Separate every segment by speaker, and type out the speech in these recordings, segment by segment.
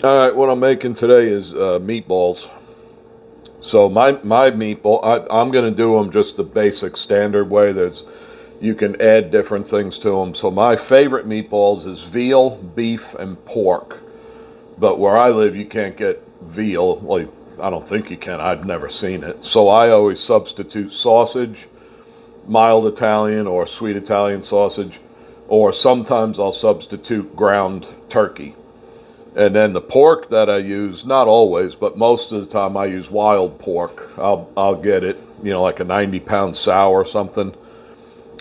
Speaker 1: All right, what I'm making today is meatballs. So my meatball, I'm gonna do them just the basic standard way. You can add different things to them. So my favorite meatballs is veal, beef, and pork. But where I live, you can't get veal. Like, I don't think you can. I've never seen it. So I always substitute sausage, mild Italian or sweet Italian sausage, or sometimes I'll substitute ground turkey. And then the pork that I use, not always, but most of the time I use wild pork. I'll get it, like a 90-pound sow or something,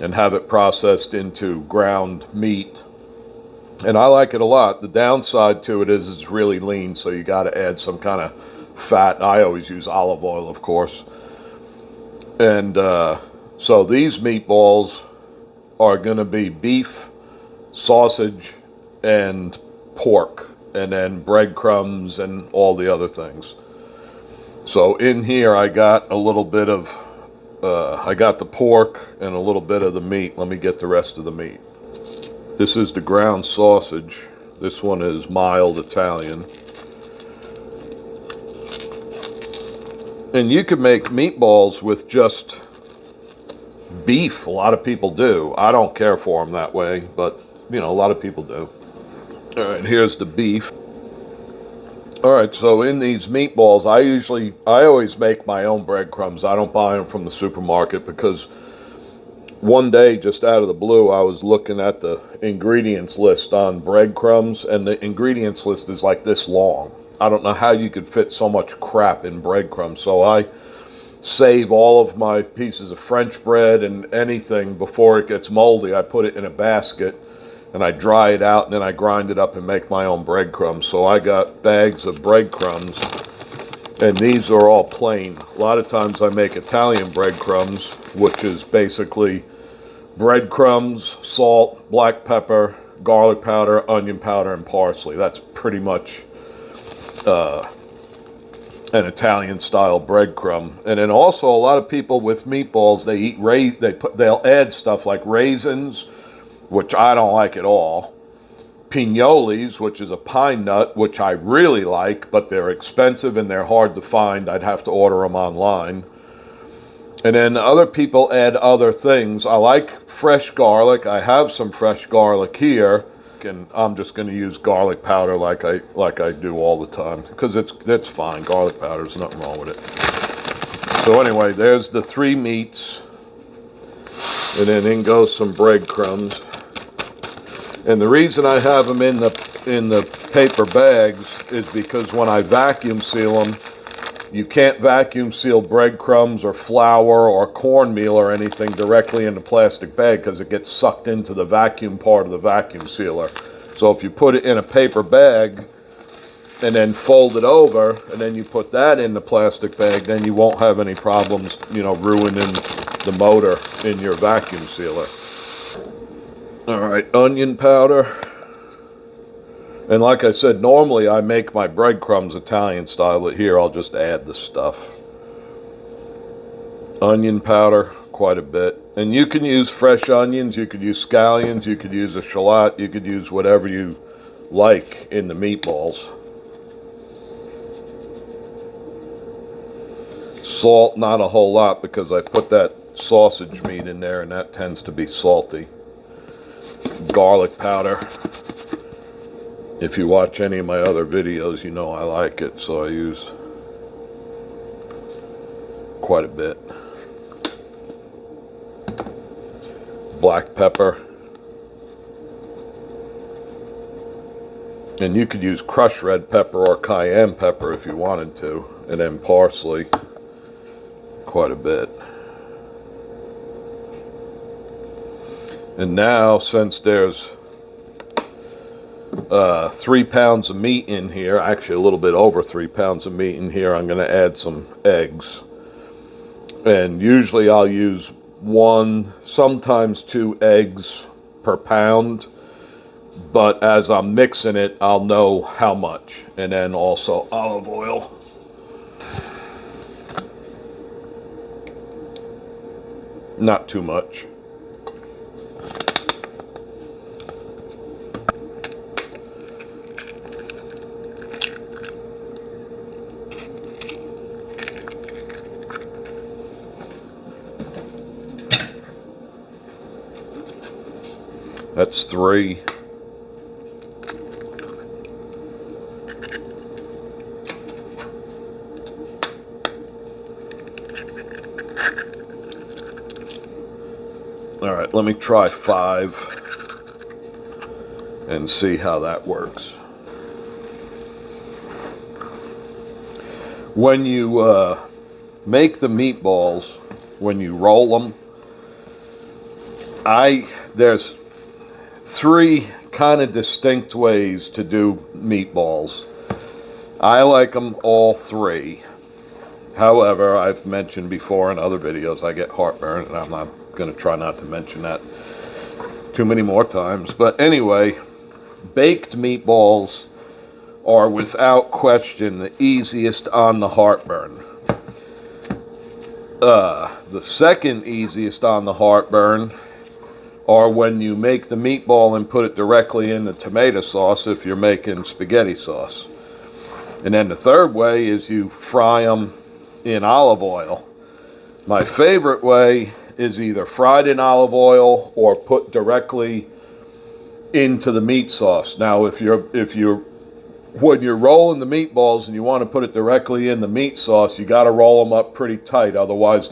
Speaker 1: and have it processed into ground meat. And I like it a lot. The downside to it is it's really lean, so you got to add some kind of fat. I always use olive oil, of course. And so these meatballs are going to be beef, sausage, and pork, and then breadcrumbs and all the other things. So in here I got a little bit of, I got the pork and a little bit of the meat. Let me get the rest of the meat. This is the ground sausage. This one is mild Italian. And you can make meatballs with just beef. A lot of people do. I don't care for them that way, but a lot of people do. All right, here's the beef. All right, so in these meatballs, I always make my own breadcrumbs. I don't buy them from the supermarket because one day, just out of the blue, I was looking at the ingredients list on breadcrumbs, and the ingredients list is like this long. I don't know how you could fit so much crap in breadcrumbs, so I save all of my pieces of French bread and anything before it gets moldy. I put it in a basket, and I dry it out, and then I grind it up and make my own breadcrumbs. So I got bags of breadcrumbs, and these are all plain. A lot of times I make Italian breadcrumbs, which is basically breadcrumbs, salt, black pepper, garlic powder, onion powder, and parsley. That's pretty much an Italian-style breadcrumb. And then also a lot of people with meatballs, they eat they'll add stuff like raisins, which I don't like at all. Pinoles, which is a pine nut, which I really like, but they're expensive and they're hard to find. I'd have to order them online. And then other people add other things. I like fresh garlic. I have some fresh garlic here, and I'm just going to use garlic powder like I do all the time, because it's fine. Garlic powder, there's nothing wrong with it. So anyway, there's the three meats, and then in goes some breadcrumbs. And the reason I have them in the paper bags is because when I vacuum seal them, you can't vacuum seal breadcrumbs or flour or cornmeal or anything directly in the plastic bag because it gets sucked into the vacuum part of the vacuum sealer. So if you put it in a paper bag and then fold it over, and then you put that in the plastic bag, then you won't have any problems, ruining the motor in your vacuum sealer. All right, onion powder. And like I said, normally I make my breadcrumbs Italian style, but here I'll just add the stuff. Onion powder, quite a bit. And you can use fresh onions, you could use scallions, you could use a shallot, you could use whatever you like in the meatballs. Salt, not a whole lot, because I put that sausage meat in there and that tends to be salty. Garlic powder. If you watch any of my other videos, you know I like it, so I use quite a bit. Black pepper. And you could use crushed red pepper or cayenne pepper if you wanted to. And then parsley, quite a bit. And now, since there's 3 pounds of meat in here, actually a little bit over 3 pounds of meat in here, I'm going to add some eggs. And usually I'll use 1, sometimes 2 eggs per pound, but as I'm mixing it, I'll know how much. And then also olive oil. Not too much. That's 3. All right, let me try 5 and see how that works. When you make the meatballs, when you roll them, there's 3 kind of distinct ways to do meatballs. I like them all 3. However, I've mentioned before in other videos I get heartburn, and I'm not going to try not to mention that too many more times. But anyway, baked meatballs are without question the easiest on the heartburn. The second easiest on the heartburn are when you make the meatball and put it directly in the tomato sauce if you're making spaghetti sauce. And then the third way is you fry them in olive oil. My favorite way is either fried in olive oil or put directly into the meat sauce. Now, when you're rolling the meatballs and you want to put it directly in the meat sauce, you got to roll them up pretty tight. Otherwise,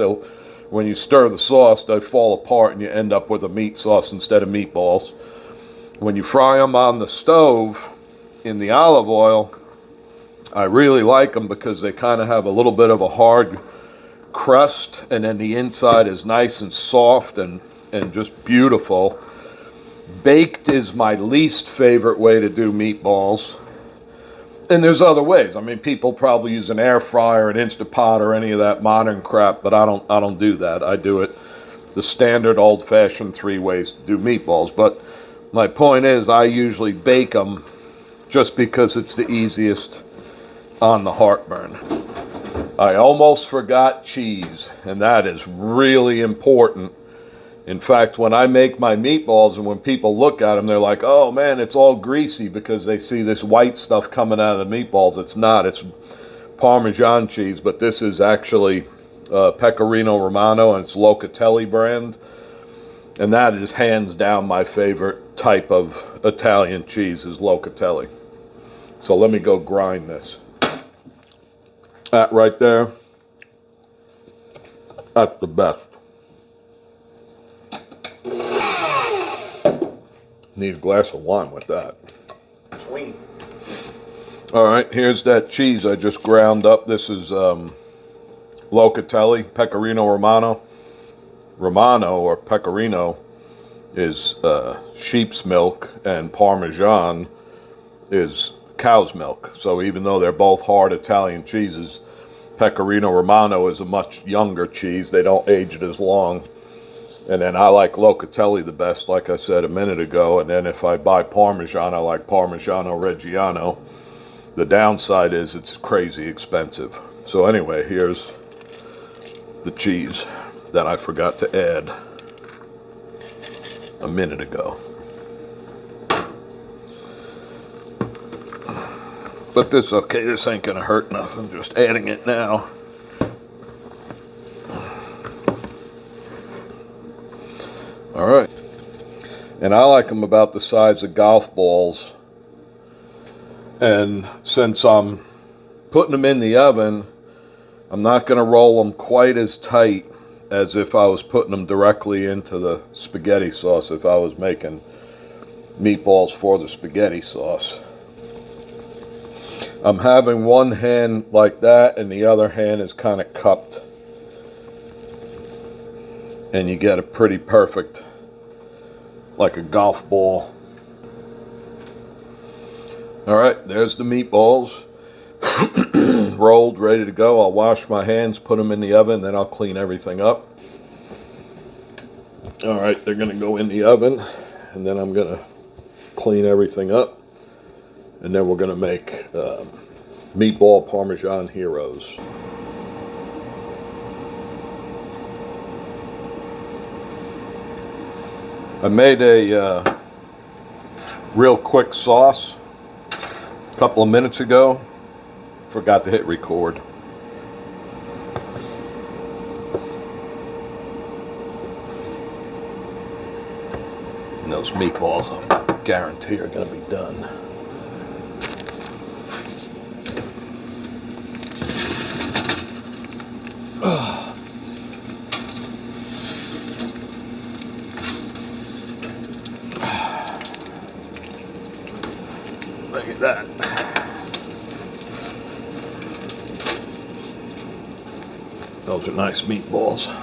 Speaker 1: when you stir the sauce, they fall apart and you end up with a meat sauce instead of meatballs. When you fry them on the stove in the olive oil, I really like them because they kind of have a little bit of a hard crust, and then the inside is nice and soft and just beautiful. Baked is my least favorite way to do meatballs. And there's other ways. I mean, people probably use an air fryer, an Instapot, or any of that modern crap, but I don't do that. I do it the standard old-fashioned 3 ways to do meatballs. But my point is, I usually bake them just because it's the easiest on the heartburn. I almost forgot cheese, and that is really important. In fact, when I make my meatballs and when people look at them, they're like, oh man, it's all greasy, because they see this white stuff coming out of the meatballs. It's not. It's Parmesan cheese, but this is actually Pecorino Romano, and it's Locatelli brand. And that is hands down my favorite type of Italian cheese is Locatelli. So let me go grind this. That right there, that's the best. Need a glass of wine with that.
Speaker 2: Sweet.
Speaker 1: All right, here's that cheese I just ground up. This is Locatelli Pecorino Romano. Romano, or Pecorino, is sheep's milk, and Parmesan is cow's milk. So even though they're both hard Italian cheeses, Pecorino Romano is a much younger cheese. They don't age it as long. And then I like Locatelli the best, like I said a minute ago. And then if I buy Parmesan, I like Parmigiano Reggiano. The downside is it's crazy expensive. So anyway, here's the cheese that I forgot to add a minute ago. But this, okay, this ain't gonna hurt nothing, just adding it now. All right. And I like them about the size of golf balls. And since I'm putting them in the oven, I'm not gonna roll them quite as tight as if I was putting them directly into the spaghetti sauce, if I was making meatballs for the spaghetti sauce. I'm having one hand like that and the other hand is kind of cupped. And you get a pretty perfect, like a golf ball. All right, there's the meatballs. Rolled, ready to go. I'll wash my hands, put them in the oven, then I'll clean everything up. All right, they're gonna go in the oven, and then I'm gonna clean everything up. And then we're going to make meatball Parmesan heroes. I made a real quick sauce a couple of minutes ago. Forgot to hit record. And a Those meatballs, I guarantee, are going to be done. Look at that. Those are nice meatballs.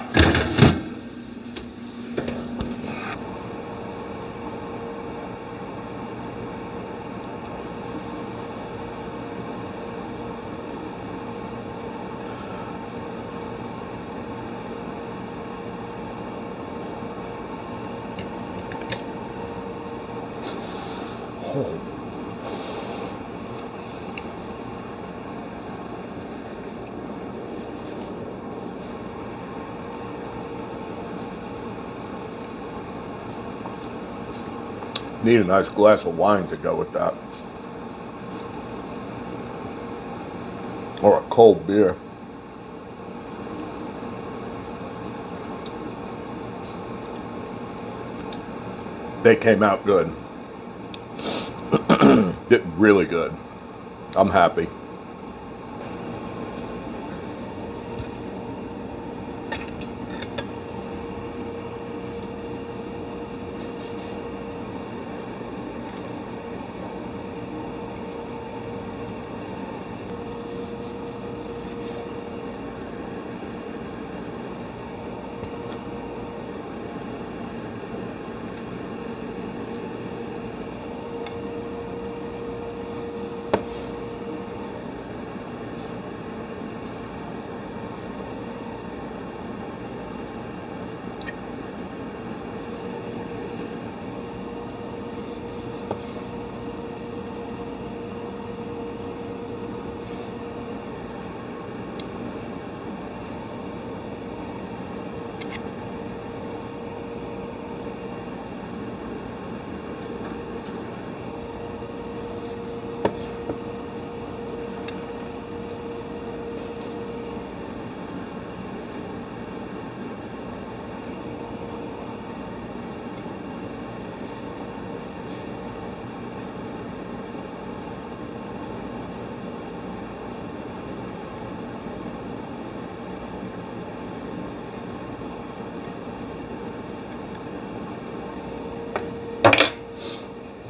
Speaker 1: Oh. Need a nice glass of wine to go with that. Or a cold beer. They came out good. Did really good. I'm happy.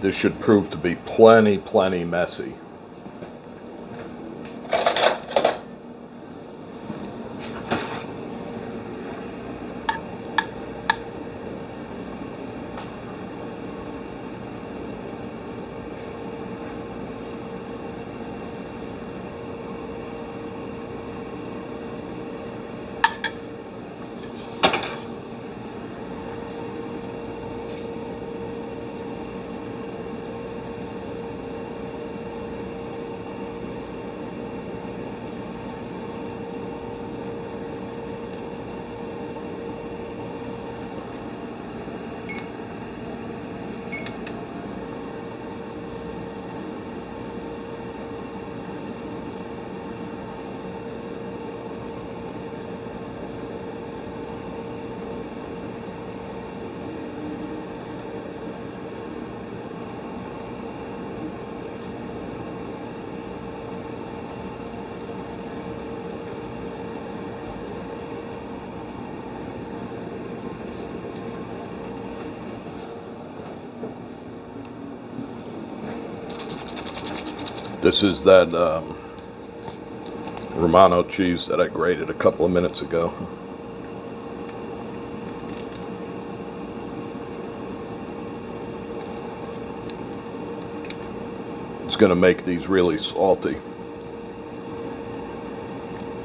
Speaker 1: This should prove to be plenty messy. This is that Romano cheese that I grated a couple of minutes ago. It's going to make these really salty,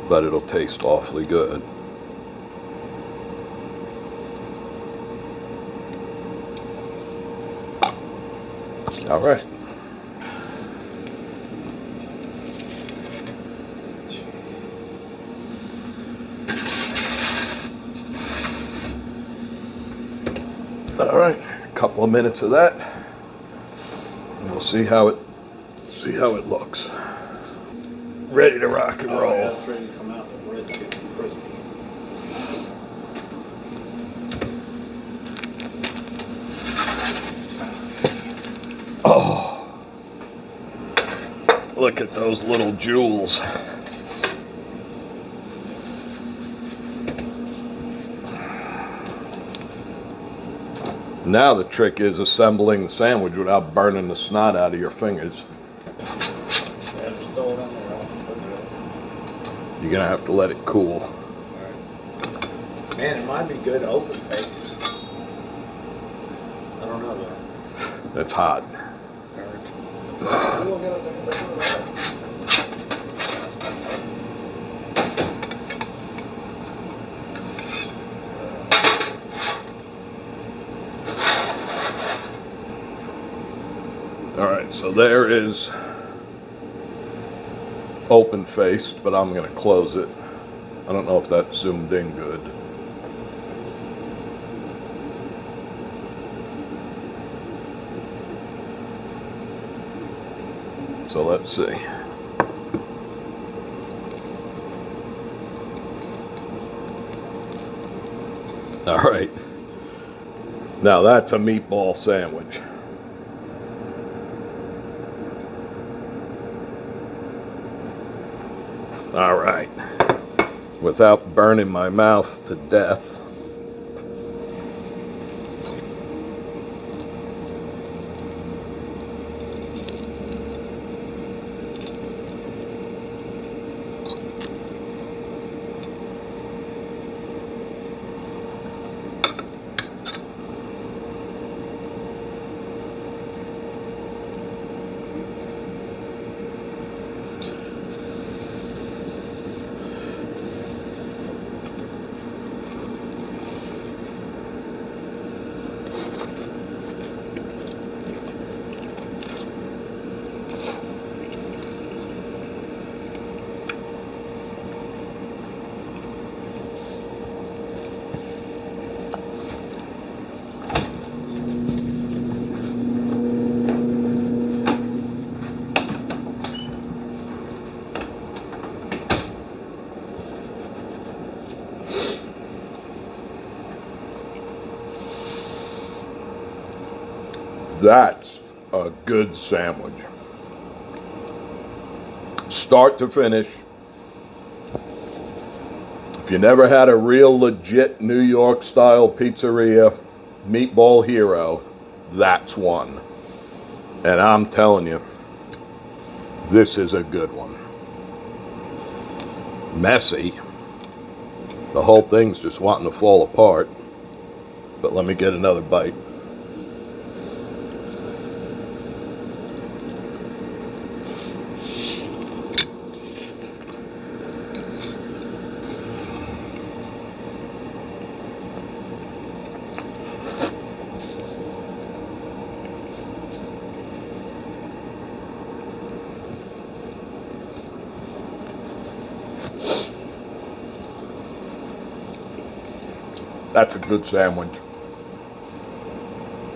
Speaker 1: but it'll taste awfully good. All right. All right, a couple of minutes of that, and we'll see how it looks. Ready to rock and roll.
Speaker 2: Yeah, it's ready to come out. We're ready to get crispy.
Speaker 1: Look at those little jewels. Now the trick is assembling the sandwich without burning the snot out of your fingers.
Speaker 2: Yeah, just throw it on the rock.
Speaker 1: You're gonna have to let it cool.
Speaker 2: Alright. Man, it might be good open face. I don't know though.
Speaker 1: It's hot. All right, so there is open faced, but I'm gonna close it. I don't know if that zoomed in good. So let's see. All right. Now that's a meatball sandwich. All right. Without burning my mouth to death. That's a good sandwich. Start to finish. If you never had a real legit New York style pizzeria meatball hero, that's one. And I'm telling you, this is a good one. Messy. The whole thing's just wanting to fall apart. But let me get another bite. That's a good sandwich.